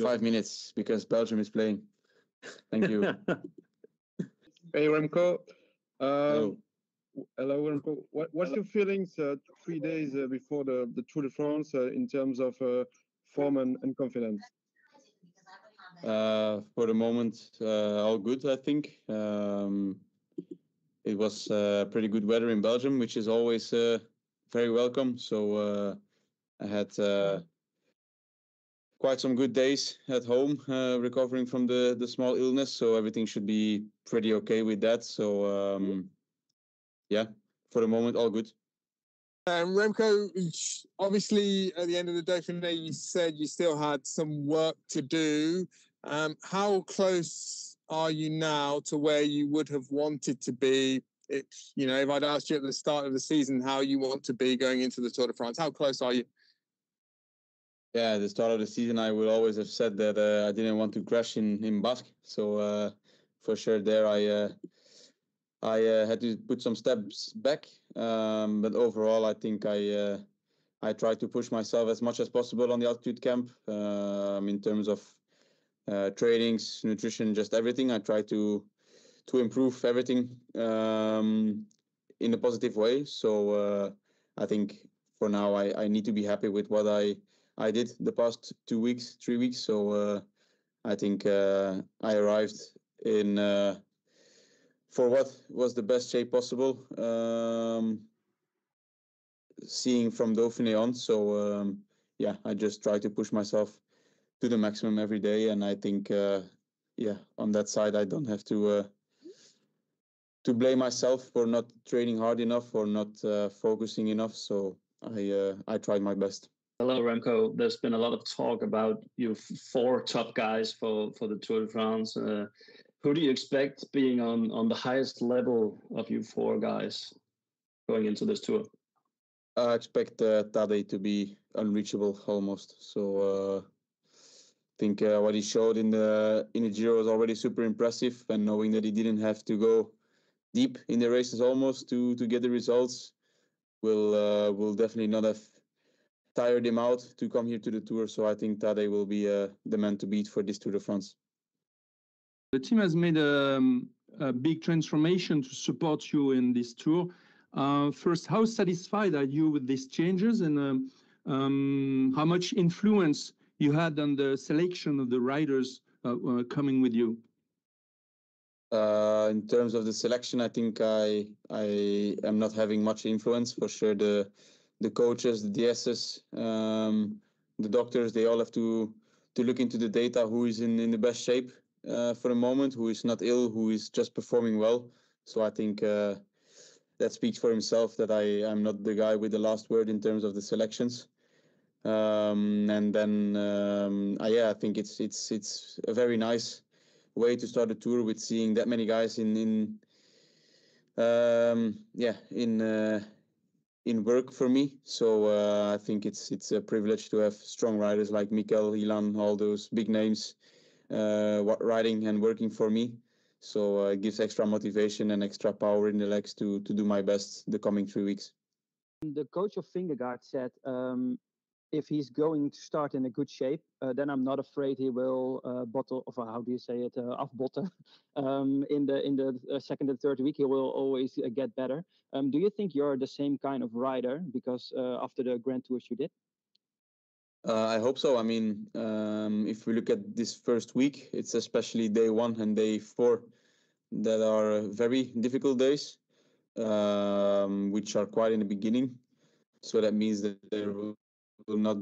5 minutes because Belgium is playing. Thank you. Hey, Remco. Hello. Hello, Remco. What's your feelings 3 days before the Tour de France in terms of form and confidence? For the moment, all good, I think. It was pretty good weather in Belgium, which is always very welcome. So I had quite some good days at home, recovering from the small illness. So everything should be pretty okay with that. So yeah, for the moment, all good. Remco, obviously at the end of the Dauphiné, you said you still had some work to do. How close are you now to where you would have wanted to be? If I'd asked you at the start of the season how you want to be going into the Tour de France, how close are you? Yeah, at the start of the season, I would always have said that I didn't want to crash in Basque. So for sure there I had to put some steps back. But overall, I think I tried to push myself as much as possible on the altitude camp in terms of trainings, nutrition, just everything. I tried to improve everything in a positive way. So I think for now I need to be happy with what I did the past 2 weeks, 3 weeks. So I think I arrived in for what was the best shape possible, seeing from Dauphiné on. So yeah, I just try to push myself to the maximum every day, and I think yeah, on that side I don't have to blame myself for not training hard enough or not focusing enough. So I tried my best. Hello, Remco. There's been a lot of talk about you 4 top guys for the Tour de France. Who do you expect being on the highest level of you 4 guys going into this tour? I expect Tadej to be unreachable almost. So I think what he showed in the Giro was already super impressive, and knowing that he didn't have to go deep in the races almost to get the results will definitely not have tired him out to come here to the Tour. So I think Tadej will be the man to beat for this Tour de France. The team has made a big transformation to support you in this tour. First, how satisfied are you with these changes, and how much influence you had on the selection of the riders coming with you? In terms of the selection, I think I am not having much influence. For sure, the coaches, the DSs, the doctors, they all have to look into the data, who is in the best shape for the moment, who is not ill, who is just performing well. So I think that speaks for himself that I'm not the guy with the last word in terms of the selections. And then yeah, I think it's a very nice way to start a tour with seeing that many guys in work for me. So I think it's a privilege to have strong riders like Mikel, Ilan, all those big names riding and working for me. So it gives extra motivation and extra power in the legs to do my best the coming 3 weeks. The coach of Vingegaard said if he's going to start in a good shape, then I'm not afraid he will bottle, or how do you say it, afbotten in the second and third week. He will always get better. Do you think you're the same kind of rider because after the Grand Tours you did? I hope so. I mean, if we look at this first week, it's especially day 1 and day 4 that are very difficult days, which are quite in the beginning. So that means that there will not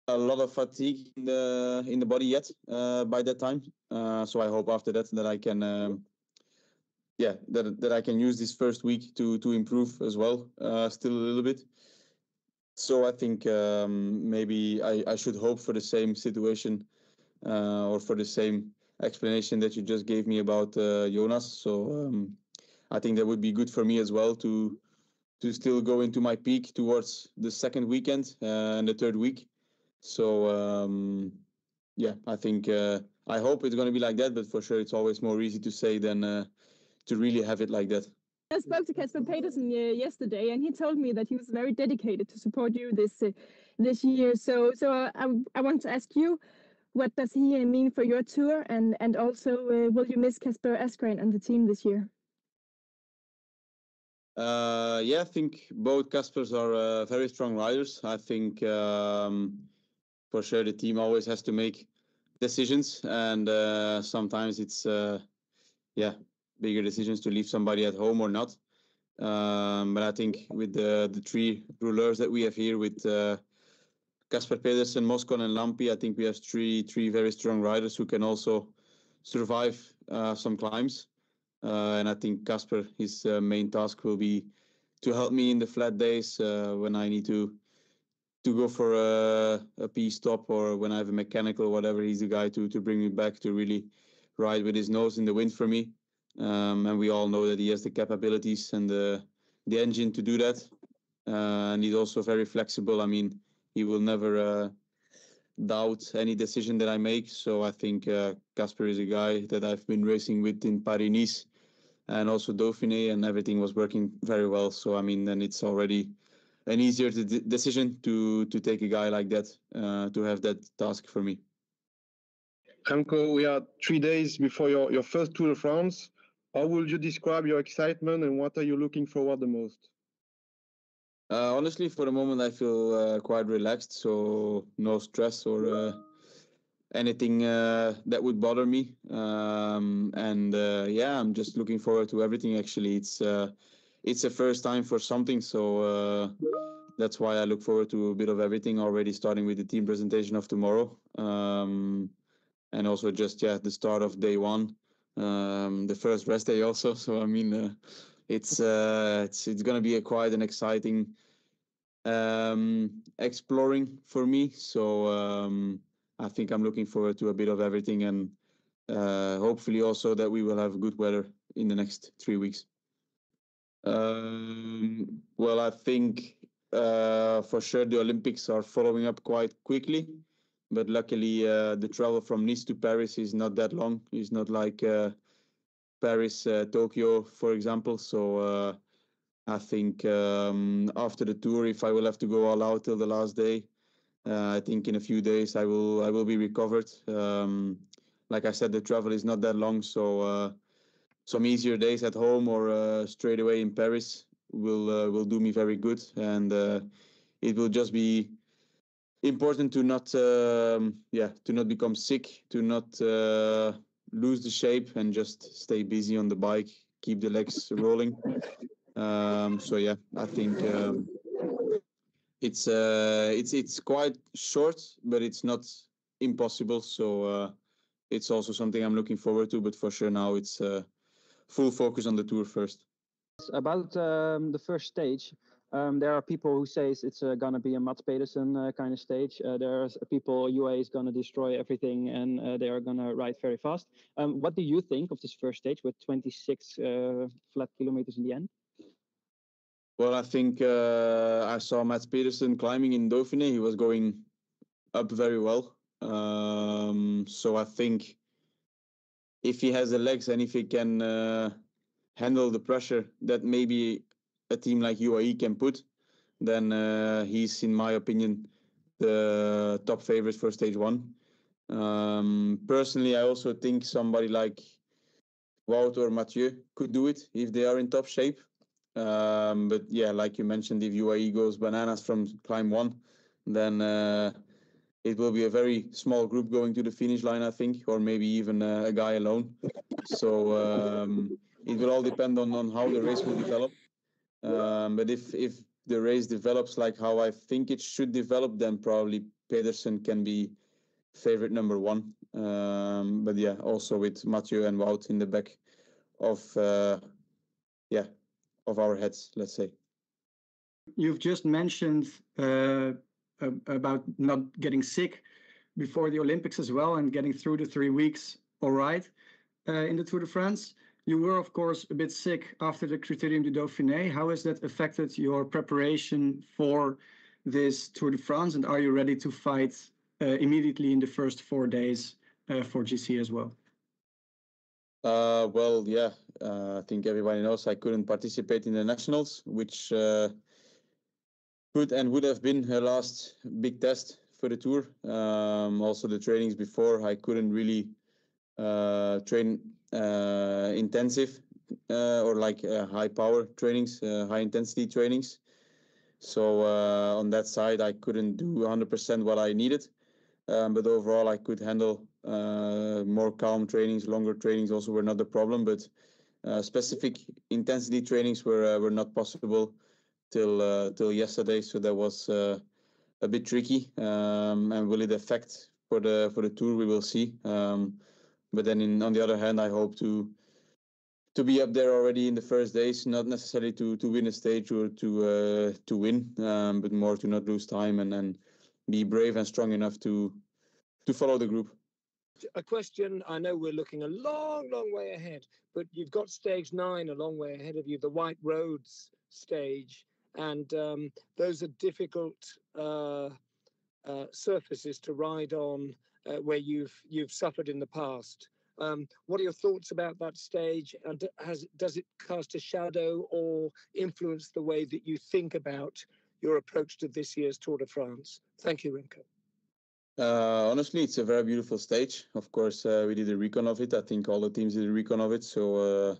a lot of fatigue in the body yet by that time. So I hope after that I can that I can use this first week to improve as well, still a little bit. So I think maybe I should hope for the same situation or for the same explanation that you just gave me about Jonas. So I think that would be good for me as well to still go into my peak towards the second weekend and the third week. So yeah, I think I hope it's going to be like that, but for sure it's always more easy to say than to really have it like that. I spoke to Casper Peterson yesterday, and he told me that he was very dedicated to support you this year. So I want to ask you, what does he mean for your tour? And also, will you miss Casper Asgreen and the team this year? Yeah, I think both Caspers are very strong riders. I think for sure the team always has to make decisions, and sometimes it's bigger decisions to leave somebody at home or not. But I think with the three rouleurs that we have here with Casper Peterson, Moscon, and Lampi, I think we have three very strong riders who can also survive some climbs. And I think Casper, his main task will be to help me in the flat days when I need to go for a pit stop, or when I have a mechanical or whatever. He's the guy to bring me back, to really ride with his nose in the wind for me. And we all know that he has the capabilities and the engine to do that. And he's also very flexible. I mean, he will never doubt any decision that I make. So I think Casper is a guy that I've been racing with in Paris-Nice and also Dauphiné, and everything was working very well. So I mean, then it's already an easier decision to take a guy like that to have that task for me. Remco, we are 3 days before your first Tour de France. How would you describe your excitement, and what are you looking forward the most? Honestly, for the moment, I feel quite relaxed, so no stress or anything that would bother me. I'm just looking forward to everything. Actually, it's a first time for something, so that's why I look forward to a bit of everything already, starting with the team presentation of tomorrow, and also just the start of day one, the first rest day also. So I mean, it's going to be quite an exciting exploring for me. So I think I'm looking forward to a bit of everything, and hopefully also that we will have good weather in the next 3 weeks. Well, I think for sure the Olympics are following up quite quickly, but luckily the travel from Nice to Paris is not that long. It's not like Paris, Tokyo, for example. So I think after the tour, if I will have to go all out till the last day, I think in a few days I will be recovered. Like I said, the travel is not that long, so some easier days at home or straight away in Paris will do me very good, and it will just be important to not become sick, to not lose the shape, and just stay busy on the bike, keep the legs rolling. I think it's quite short, but it's not impossible. So it's also something I'm looking forward to. But for sure now it's full focus on the tour first. About the first stage, there are people who say it's going to be a Mats Pedersen kind of stage. There's people, UAE is going to destroy everything, and they are going to ride very fast. What do you think of this first stage with 26 flat kilometers in the end? Well, I think I saw Mats Pedersen climbing in Dauphiné. He was going up very well. So I think if he has the legs and if he can handle the pressure that maybe a team like UAE can put, then he's, in my opinion, the top favorite for stage one. Personally, I also think somebody like Wout or Mathieu could do it if they are in top shape. But yeah, like you mentioned, if UAE goes bananas from climb one, then it will be a very small group going to the finish line, I think, or maybe even a guy alone. So it will all depend on how the race will develop. But if the race develops like how I think it should develop, then probably Pedersen can be favorite number one. But yeah, also with Mathieu and Wout in the back of our heads, let's say. You've just mentioned about not getting sick before the Olympics as well, and getting through the 3 weeks all right in the Tour de France. You were, of course, a bit sick after the Critérium du Dauphiné. How has that affected your preparation for this Tour de France, and are you ready to fight immediately in the first 4 days for GC as well? I think everybody knows I couldn't participate in the nationals, which could and would have been her last big test for the Tour. Also the trainings before, I couldn't really train intensive or like high power trainings, high intensity trainings. So on that side, I couldn't do 100% what I needed. But overall, I could handle more calm trainings, longer trainings also were not the problem. But specific intensity trainings were not possible till yesterday. So that was a bit tricky. And will it affect for the Tour? We will see. But then on the other hand, I hope to be up there already in the first days, not necessarily to win a stage or to win, but more to not lose time and be brave and strong enough to follow the group. A question, I know we're looking a long way ahead, but you've got stage 9 a long way ahead of you, the White Roads stage, and those are difficult surfaces to ride on where you've suffered in the past. What are your thoughts about that stage, and does it cast a shadow or influence the way that you think about your approach to this year's Tour de France? Thank you, Remco. Honestly, it's a very beautiful stage. Of course, we did a recon of it. I think all the teams did a recon of it. So,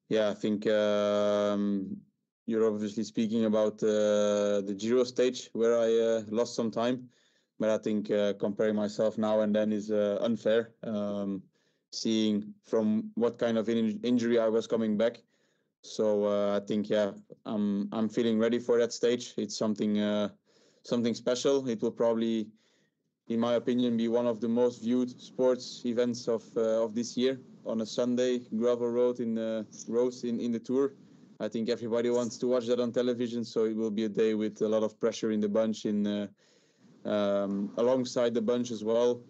yeah, I think you're obviously speaking about the Giro stage where I lost some time. But I think comparing myself now and then is unfair. Seeing from what kind of injury I was coming back. So I think, yeah, I'm feeling ready for that stage. It's something special. It will probably, in my opinion, be one of the most viewed sports events of this year on a Sunday gravel road in the Tour. I think everybody wants to watch that on television, so it will be a day with a lot of pressure in the bunch, alongside the bunch as well.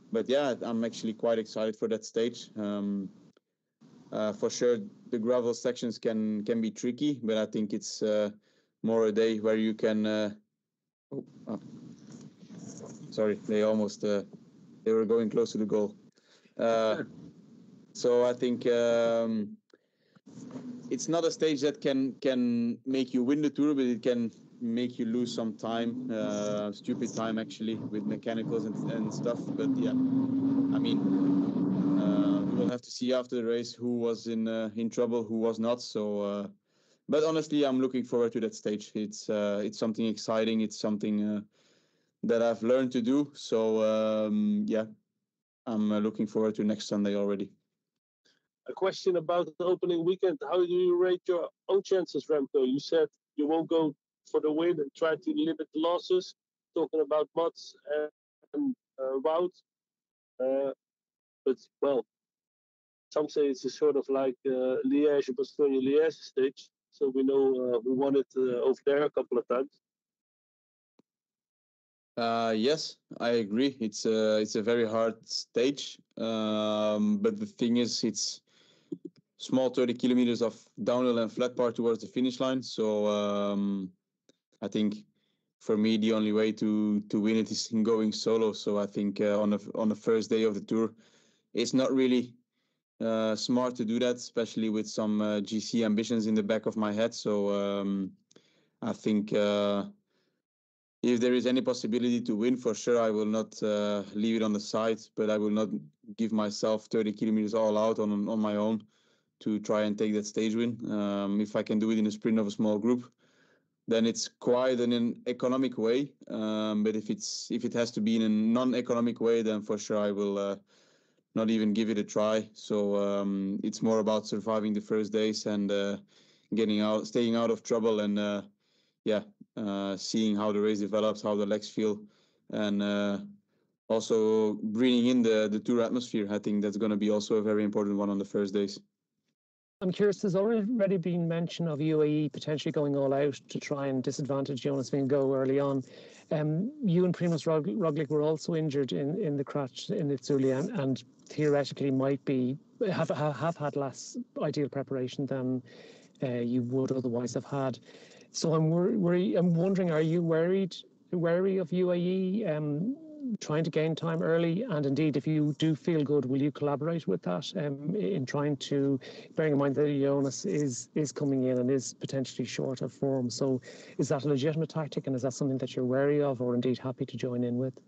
But yeah, I'm actually quite excited for that stage. For sure, the gravel sections can be tricky, but I think it's more a day where you can. Sorry, they were going close to the goal. So I think it's not a stage that can make you win the Tour, but it can make you lose some time, stupid time actually, with mechanicals and stuff. But yeah, I mean, we will have to see after the race who was in trouble, who was not. So, but honestly, I'm looking forward to that stage. It's something exciting. It's something that I've learned to do. So yeah, I'm looking forward to next Sunday already. A question about the opening weekend. How do you rate your own chances, Remco? You said you won't go for the win and try to limit the losses, talking about Mats and Wout. But, well, some say it's a sort of like Liège-Bastogne-Liège stage. So we know who won it over there a couple of times. Yes, I agree. It's a very hard stage. But the thing is, it's small 30 kilometers of downhill and flat part towards the finish line. So I think for me, the only way to win it is in going solo. So I think on the first day of the Tour, it's not really smart to do that, especially with some GC ambitions in the back of my head. So I think if there is any possibility to win, for sure, I will not leave it on the side, but I will not give myself 30 kilometers all out on my own to try and take that stage win. If I can do it in a sprint of a small group, then it's quite an economic way. But if it has to be in a non-economic way, then for sure I will not even give it a try. So it's more about surviving the first days and staying out of trouble, and seeing how the race develops, how the legs feel, and also breathing in the Tour atmosphere. I think that's going to be also a very important one on the first days. I'm curious, there's already been mention of UAE potentially going all out to try and disadvantage Jonas Vingegaard early on. You and Primož Roglič were also injured in the crash in Itzulia and theoretically have had less ideal preparation than you would otherwise have had. So I'm wondering, are you wary of UAE trying to gain time early? And indeed, if you do feel good, will you collaborate with that in trying to, bearing in mind that Jonas is coming in and is potentially short of form? So is that a legitimate tactic, and is that something that you're wary of or indeed happy to join in with?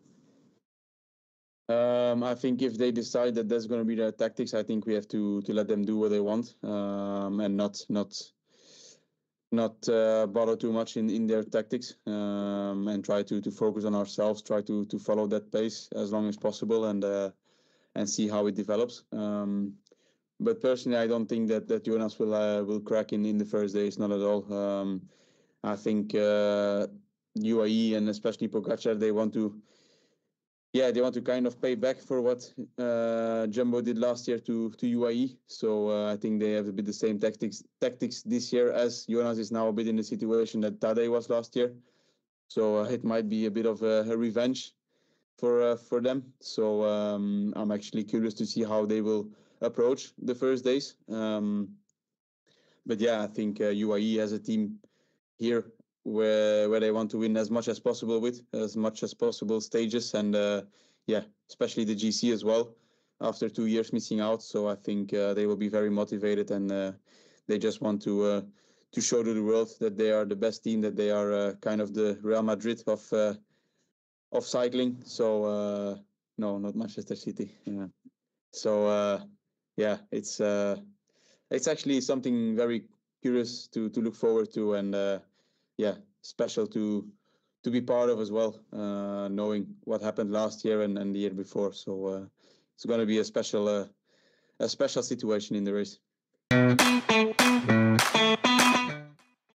I think if they decide that that's going to be their tactics, I think we have to let them do what they want, and not bother too much in their tactics, and try to focus on ourselves, try to follow that pace as long as possible, and see how it develops. But personally, I don't think that Jonas will crack in the first days, not at all. I think UAE and especially Pogacar, they want to kind of pay back for what Jumbo did last year to UAE. So I think they have a bit the same tactics this year, as Jonas is now a bit in the situation that Tadej was last year. So it might be a bit of a revenge for them. So I'm actually curious to see how they will approach the first days. But yeah, I think UAE has a team here where they want to win as much as possible with as much as possible stages, and especially the GC as well after 2 years missing out. So I think they will be very motivated, and they just want to show to the world that they are the best team, that they are kind of the Real Madrid of cycling. So no, not Manchester City. Yeah. So it's actually something very curious to look forward to, and special to be part of as well, knowing what happened last year and the year before. So it's going to be a special situation in the race.